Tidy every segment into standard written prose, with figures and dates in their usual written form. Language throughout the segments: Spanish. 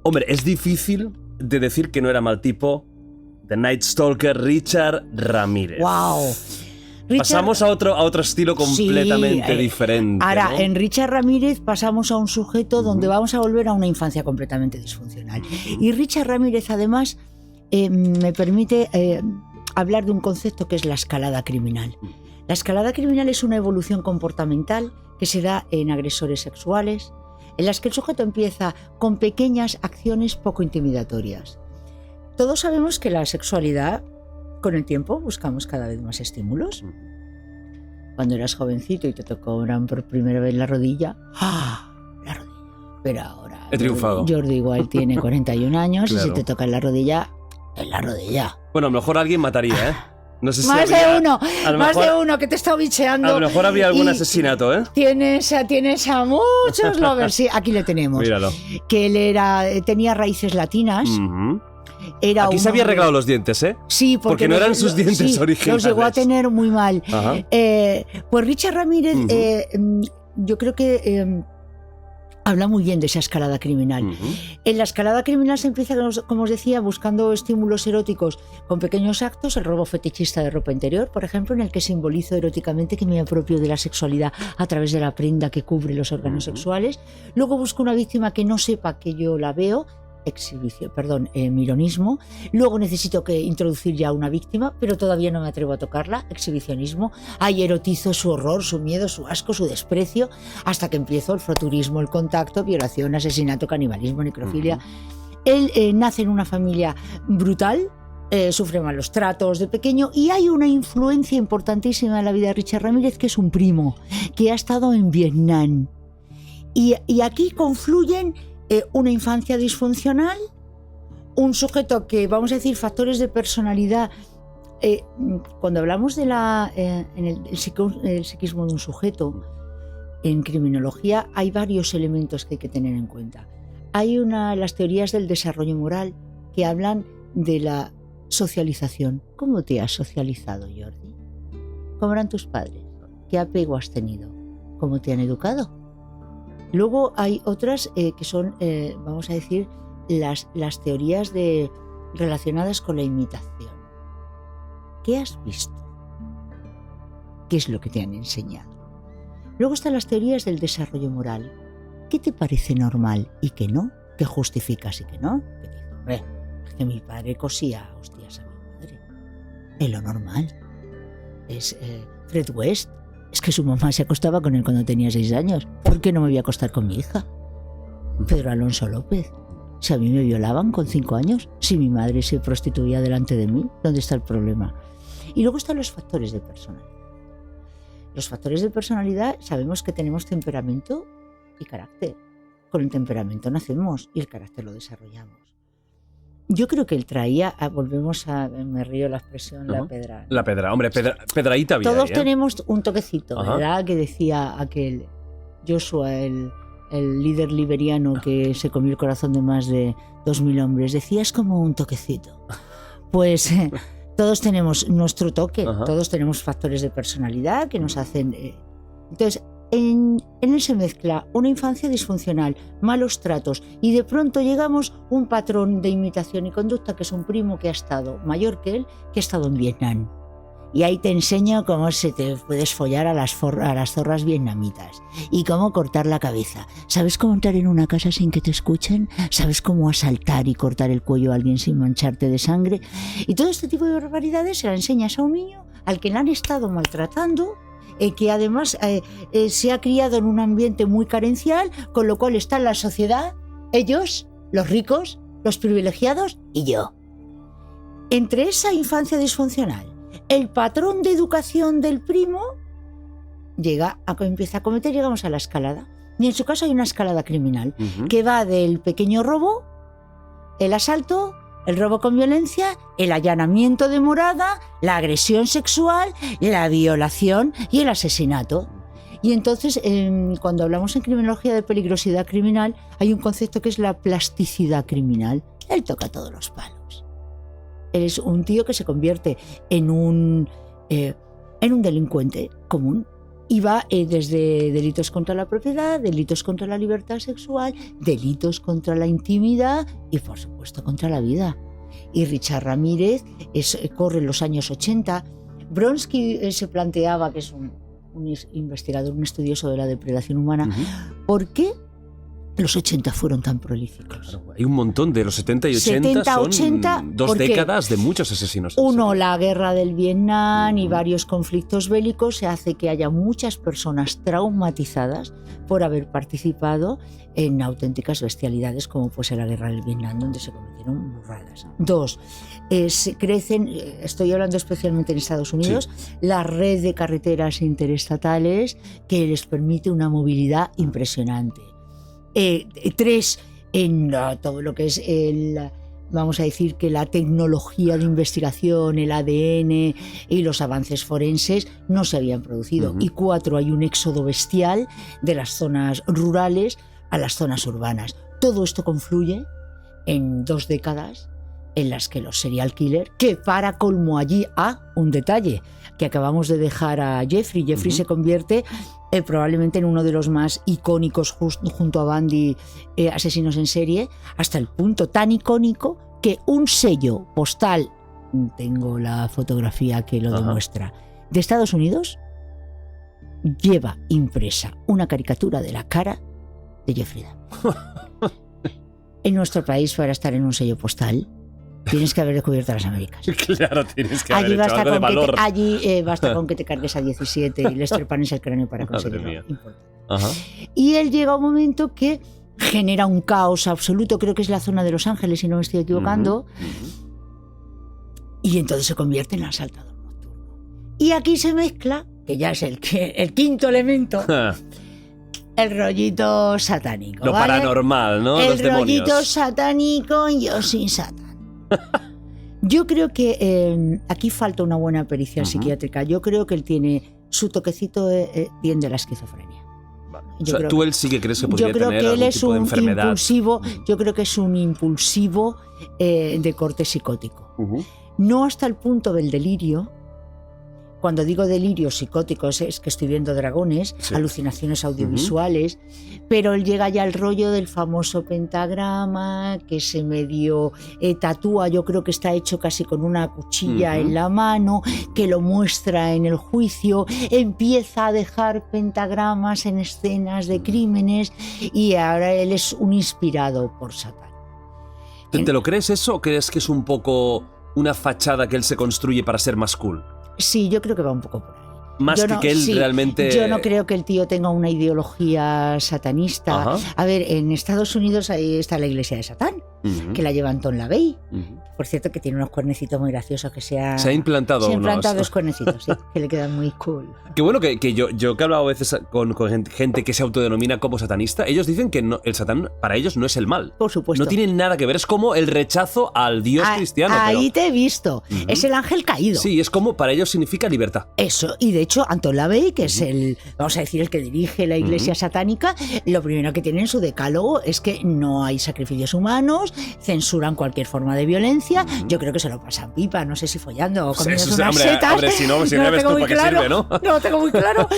Hombre, es difícil de decir que no era mal tipo The Night Stalker Richard Ramírez. ¡Wow! Pasamos a otro estilo completamente diferente. Ahora, ¿no? en Richard Ramírez pasamos a un sujeto donde vamos a volver a una infancia completamente disfuncional. Y Richard Ramírez, además, me permite hablar de un concepto que es la escalada criminal. La escalada criminal es una evolución comportamental que se da en agresores sexuales, en las que el sujeto empieza con pequeñas acciones poco intimidatorias. Todos sabemos que la sexualidad, con el tiempo, buscamos cada vez más estímulos. Cuando eras jovencito y te tocaban por primera vez la rodilla, ¡ah! La rodilla. Pero ahora he triunfado. Jordi igual tiene 41 años Claro. y si te toca en la rodilla, en la rodilla. Bueno, a lo mejor alguien mataría, ¿eh? No sé si Más habría- de uno, a lo más mejor- de uno que te está bicheando. A lo mejor habría algún Y asesinato, ¿eh? Tienes a muchos lovers. Sí, aquí le tenemos. Míralo. Que él tenía raíces latinas. Ujú. Era Aquí un se había hombre- arreglado los dientes, ¿eh? Sí, porque no eran sus dientes sí, originales. Los llegó a tener muy mal. Ajá. Pues Richard Ramírez, Ujú. yo creo que habla muy bien de esa escalada criminal. Ujú. En la escalada criminal se empieza, como os decía, buscando estímulos eróticos con pequeños actos, el robo fetichista de ropa interior, por ejemplo, en el que simbolizo eróticamente que me apropio de la sexualidad a través de la prenda que cubre los órganos sexuales. Luego busco una víctima que no sepa que yo la veo, mironismo. Luego necesito introducir ya una víctima, pero todavía no me atrevo a tocarla, exhibicionismo. Ahí erotizo su horror, su miedo, su asco, su desprecio, hasta que empiezo el froturismo, el contacto, violación, asesinato, canibalismo, necrofilia. Él nace en una familia brutal, sufre malos tratos de pequeño y hay una influencia importantísima en la vida de Richard Ramírez, que es un primo, que ha estado en Vietnam. Y aquí confluyen una infancia disfuncional, un sujeto que, vamos a decir, factores de personalidad. Cuando hablamos de el psiquismo de un sujeto, en criminología hay varios elementos que hay que tener en cuenta. Hay las teorías del desarrollo moral que hablan de la socialización. ¿Cómo te has socializado, Jordi? ¿Cómo eran tus padres? ¿Qué apego has tenido? ¿Cómo te han educado? Luego hay otras que son, vamos a decir, las teorías relacionadas con la imitación. ¿Qué has visto? ¿Qué es lo que te han enseñado? Luego están las teorías del desarrollo moral. ¿Qué te parece normal y qué no? ¿Qué justificas y qué no? Que te dice, hombre, es que mi padre cosía hostias a mi madre. Es lo normal. Es Fred West. Es que su mamá se acostaba con él cuando tenía 6 años. ¿Por qué no me voy a acostar con mi hija? Pedro Alonso López. Si a mí me violaban con 5 años, si mi madre se prostituía delante de mí, ¿dónde está el problema? Y luego están los factores de personalidad. Los factores de personalidad, sabemos que tenemos temperamento y carácter. Con el temperamento nacemos y el carácter lo desarrollamos. Yo creo que él traía, me río la expresión, la pedra. La pedra, hombre, pedraíta había. Todos ahí, ¿eh? tenemos un toquecito, Ajá. ¿verdad? Que decía aquel Joshua, el líder liberiano que se comió el corazón de más de 2000 hombres. Decía, es como un toquecito. Pues todos tenemos nuestro toque, Ajá. todos tenemos factores de personalidad que nos hacen... Entonces, en él se mezcla una infancia disfuncional, malos tratos, y de pronto llegamos a un patrón de imitación y conducta que es un primo que ha estado mayor que él, que ha estado en Vietnam. Y ahí te enseño cómo se te puedes follar a las zorras vietnamitas y cómo cortar la cabeza. ¿Sabes cómo entrar en una casa sin que te escuchen? ¿Sabes cómo asaltar y cortar el cuello a alguien sin mancharte de sangre? Y todo este tipo de barbaridades se las enseñas a un niño al que le han estado maltratando, que además se ha criado en un ambiente muy carencial, con lo cual está en la sociedad, ellos, los ricos, los privilegiados y yo. Entre esa infancia disfuncional, el patrón de educación del primo empieza a cometer, llegamos a la escalada. Y en su caso hay una escalada criminal que va del pequeño robo, el asalto, el robo con violencia, el allanamiento de morada, la agresión sexual, la violación y el asesinato. Y entonces, cuando hablamos en criminología de peligrosidad criminal, hay un concepto que es la plasticidad criminal. Él toca todos los palos. Él es un tío que se convierte en un delincuente común. Y va desde delitos contra la propiedad, delitos contra la libertad sexual, delitos contra la intimidad y, por supuesto, contra la vida. Y Richard Ramírez corre en los años 80. Bronsky se planteaba, que es un investigador, un estudioso de la depredación humana, ¿por qué los 80 fueron tan prolíficos? Claro, hay un montón de los 70 y 80, 70, 80 son 2 décadas de muchos asesinos. Uno, la guerra del Vietnam y varios conflictos bélicos se hace que haya muchas personas traumatizadas por haber participado en auténticas bestialidades como pues en la guerra del Vietnam, donde se cometieron burradas. 2, crecen, estoy hablando especialmente en Estados Unidos, la red de carreteras interestatales que les permite una movilidad impresionante. 3, en todo lo que es vamos a decir que la tecnología de investigación, el ADN y los avances forenses no se habían producido. Y 4, hay un éxodo bestial de las zonas rurales a las zonas urbanas. Todo esto confluye en 2 décadas en las que los serial killers, que para colmo allí, un detalle que acabamos de dejar a Jeffrey se convierte probablemente en uno de los más icónicos junto a Bundy, asesinos en serie, hasta el punto tan icónico que un sello postal, tengo la fotografía que lo demuestra, de Estados Unidos, lleva impresa una caricatura de la cara de Jeffrey Dahmer. En nuestro país, para estar en un sello postal, tienes que haber descubierto las Américas. Claro, tienes que haber hecho algo de valor. Allí basta con que te cargues a 17 y les trepanes el cráneo para conseguirlo. Ajá. Y él llega a un momento que genera un caos absoluto, creo que es la zona de Los Ángeles, si no me estoy equivocando, y entonces se convierte en asaltador nocturno. Y aquí se mezcla, que ya es el quinto elemento, el rollito satánico. Lo paranormal, ¿no? El Los demonios. rollito satánico, yo sin Satán. Yo creo que aquí falta una buena pericia psiquiátrica. Yo creo que él tiene su toquecito bien de la esquizofrenia. Vale. O sea, ¿tú él sí que crees que podría tener que algún tipo de enfermedad? Impulsivo, yo creo que es un impulsivo de corte psicótico. No hasta el punto del delirio. Cuando digo delirios psicóticos es que estoy viendo dragones, alucinaciones audiovisuales, pero él llega ya al rollo del famoso pentagrama, que se medio tatúa, yo creo que está hecho casi con una cuchilla en la mano, que lo muestra en el juicio, empieza a dejar pentagramas en escenas de crímenes y ahora él es un inspirado por Satán. ¿Te lo crees eso o crees que es un poco una fachada que él se construye para ser más cool? Sí, yo creo que va un poco por ahí. Más que él realmente... Yo no creo que el tío tenga una ideología satanista. A ver, en Estados Unidos ahí está la iglesia de Satán, que la lleva Anton LaVey. Por cierto, que tiene unos cuernecitos muy graciosos que se ha implantado. Se ha implantado dos cuernecitos, sí, que le quedan muy cool. Qué bueno que yo que he hablado a veces con gente que se autodenomina como satanista, ellos dicen que no, el Satán para ellos no es el mal. Por supuesto. No tiene nada que ver, es como el rechazo al Dios cristiano. Ahí te he visto. Es el ángel caído. Sí, es como para ellos significa libertad. Eso, y de hecho Anton LaVey, que es el, vamos a decir, el que dirige la iglesia satánica, lo primero que tiene en su decálogo es que no hay sacrificios humanos, censuran cualquier forma de violencia. Yo creo que se lo pasan pipa, no sé si follando o comiendo unas setas. Hombre, si no ves tú para qué sirve, ¿no? No lo tengo muy claro.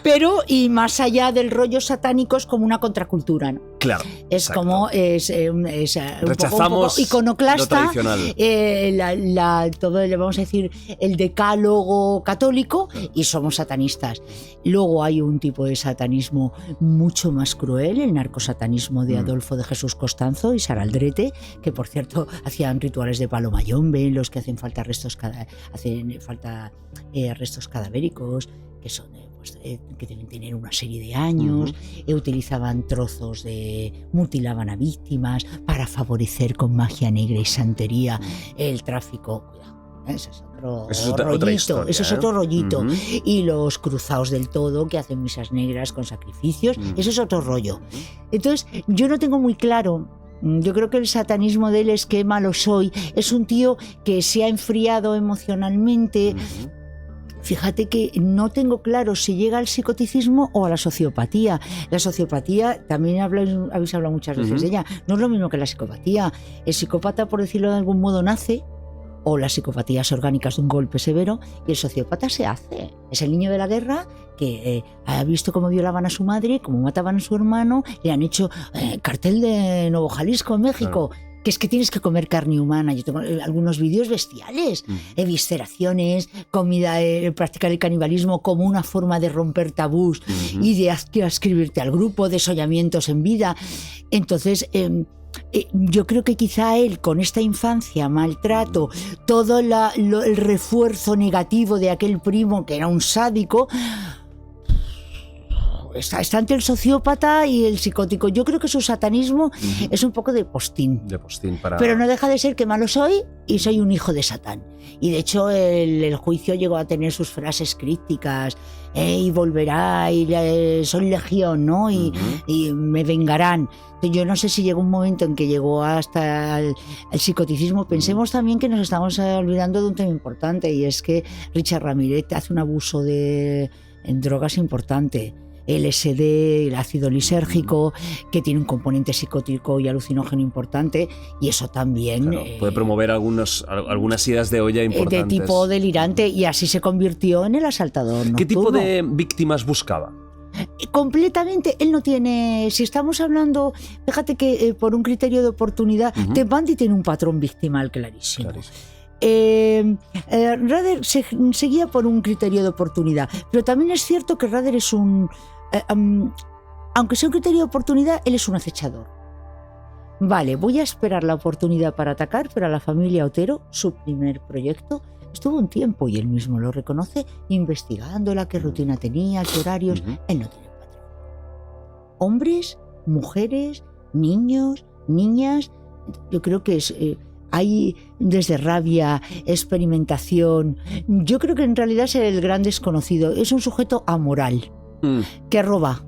Pero, y más allá del rollo satánico, es como una contracultura, ¿no? Claro. Es exacto. Como Rechazamos un poco iconoclasta, lo tradicional. todo, vamos a decir, el decálogo católico, y somos satanistas. Luego hay un tipo de satanismo mucho más cruel, el narcosatanismo de Adolfo de Jesús Costanzo y Sara Aldrete, que por cierto hacían rituales de palo mayombe en los que hacen falta restos cadavéricos, que son que deben tener una serie de años, utilizaban trozos mutilaban a víctimas para favorecer con magia negra y santería el tráfico. Ese es otro rollito. Eso es otro rollito. Y los cruzados del todo, que hacen misas negras con sacrificios, eso es otro rollo. Entonces, yo no tengo muy claro. Yo creo que el satanismo de él es que malo soy. Es un tío que se ha enfriado emocionalmente. Fíjate que no tengo claro si llega al psicoticismo o a la sociopatía. La sociopatía, también habéis hablado muchas veces de ella, no es lo mismo que la psicopatía. El psicópata, por decirlo de algún modo, nace o las psicopatías orgánicas de un golpe severo, y el sociópata se hace. Es el niño de la guerra que ha visto cómo violaban a su madre, cómo mataban a su hermano, le han hecho cartel de Nuevo Jalisco en México. Claro. Que es que tienes que comer carne humana. Yo tengo algunos vídeos bestiales, evisceraciones, comida, practicar el canibalismo como una forma de romper tabús y de adscribirte al grupo, desollamientos en vida. Entonces, yo creo que quizá él, con esta infancia, maltrato, todo el refuerzo negativo de aquel primo que era un sádico, está entre el sociópata y el psicótico. Yo creo que su satanismo es un poco de postín. Pero no deja de ser que malo soy y soy un hijo de Satán. Y de hecho el juicio llegó a tener sus frases crípticas, y volverá, y soy legión, ¿no? Y me vengarán. Yo no sé si llegó un momento en que llegó hasta el psicoticismo. Pensemos también que nos estamos olvidando de un tema importante, y es que Richard Ramírez hace un abuso en drogas importante. LSD, el ácido lisérgico, que tiene un componente psicótico y alucinógeno importante, y eso también puede promover algunas ideas de olla importantes. De tipo delirante, y así se convirtió en el asaltador nocturno. ¿Qué tipo de víctimas buscaba? Completamente, él no tiene, si estamos hablando, fíjate que por un criterio de oportunidad, Ted Bundy tiene un patrón victimal clarísimo. Rader se guía por un criterio de oportunidad, pero también es cierto que Rader es aunque sea un criterio de oportunidad, él es un acechador. Vale, voy a esperar la oportunidad para atacar, pero a la familia Otero, su primer proyecto, estuvo un tiempo, y él mismo lo reconoce, investigándola, qué rutina tenía, qué horarios. Él no tiene patrón. Hombres, mujeres, niños, niñas, yo creo que es... hay desde rabia, experimentación. Yo creo que en realidad es el gran desconocido. Es un sujeto amoral, que roba,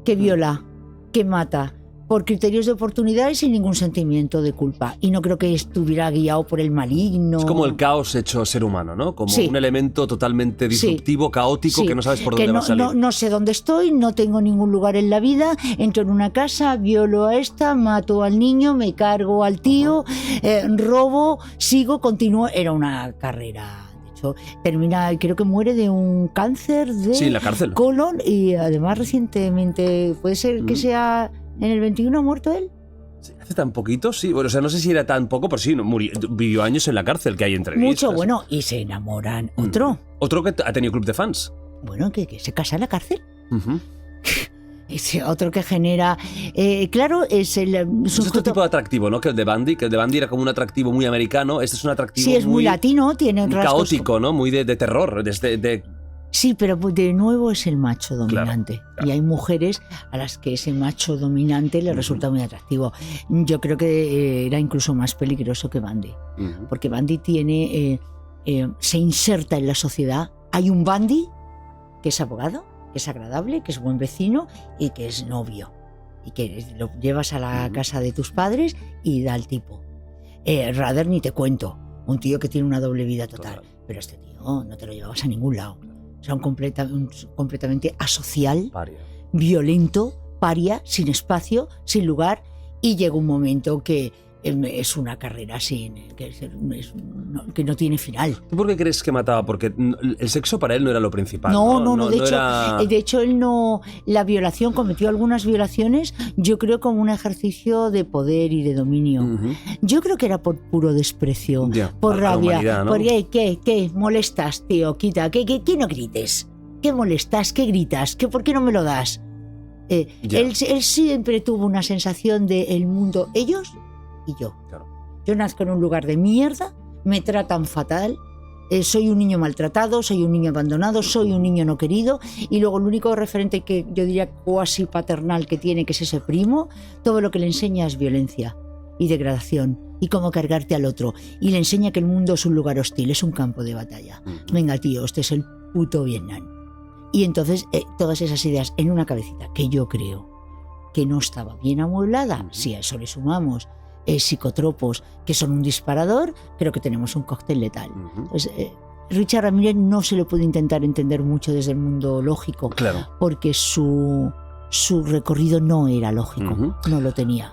que viola, que mata, por criterios de oportunidad y sin ningún sentimiento de culpa. Y no creo que estuviera guiado por el maligno. Es como el caos hecho ser humano, ¿no? Como un elemento totalmente disruptivo, caótico, que no sabes por dónde va a salir. No sé dónde estoy, no tengo ningún lugar en la vida, entro en una casa, violo a esta, mato al niño, me cargo al tío, robo, sigo, continúo. Era una carrera. De hecho, termina, creo que muere de un cáncer de en la cárcel. Colon, y además recientemente, puede ser que sea... ¿En el 21 ha muerto él? Sí, hace tan poquito, sí. Bueno, o sea, no sé si era tan poco, pero sí, vivió años en la cárcel, que hay entrevistas. Mucho, bueno, y se enamoran. Otro. Otro que ha tenido club de fans. Bueno, que se casa en la cárcel. Ese otro que genera... claro, es otro tipo de atractivo, ¿no? Que el de Bundy era como un atractivo muy americano. Este es un atractivo sí, es muy latino, tiene muy rasgos caótico, ¿no? Muy de terror, Sí, pero de nuevo es el macho dominante. Claro. Y hay mujeres a las que ese macho dominante le resulta muy atractivo. Yo creo que era incluso más peligroso que Bundy. Porque Bundy se inserta en la sociedad. Hay un Bundy que es abogado, que es agradable, que es buen vecino y que es novio. Y que lo llevas a la casa de tus padres y da al tipo. Rader ni te cuento. Un tío que tiene una doble vida total. Pero este tío no te lo llevabas a ningún lado. O sea, un completamente asocial, paria. Violento, paria, sin espacio, sin lugar, y llega un momento que es una carrera que no tiene final. ¿Tú por qué crees que mataba? Porque el sexo para él no era lo principal. No, de hecho él no, la violación, cometió algunas violaciones, yo creo como un ejercicio de poder y de dominio. Yo creo que era por puro desprecio, por rabia, ¿no? Porque ¿qué molestas, tío? Quita, ¿qué no grites? ¿Qué molestas? ¿Qué gritas? ¿Por qué no me lo das? Él siempre tuvo una sensación de el mundo, ellos y yo. Claro. Yo nazco en un lugar de mierda, me tratan fatal, soy un niño maltratado, soy un niño abandonado, soy un niño no querido, y luego el único referente que yo diría cuasi paternal que tiene, que es ese primo, todo lo que le enseña es violencia y degradación y cómo cargarte al otro, y le enseña que el mundo es un lugar hostil, es un campo de batalla. Venga, tío, este es el puto Vietnam. Y entonces todas esas ideas en una cabecita que yo creo que no estaba bien amueblada, si a eso le sumamos psicotropos que son un disparador, creo que tenemos un cóctel letal. Pues, Richard Ramírez no se le puede intentar entender mucho desde el mundo lógico, porque su recorrido no era lógico, no lo tenía.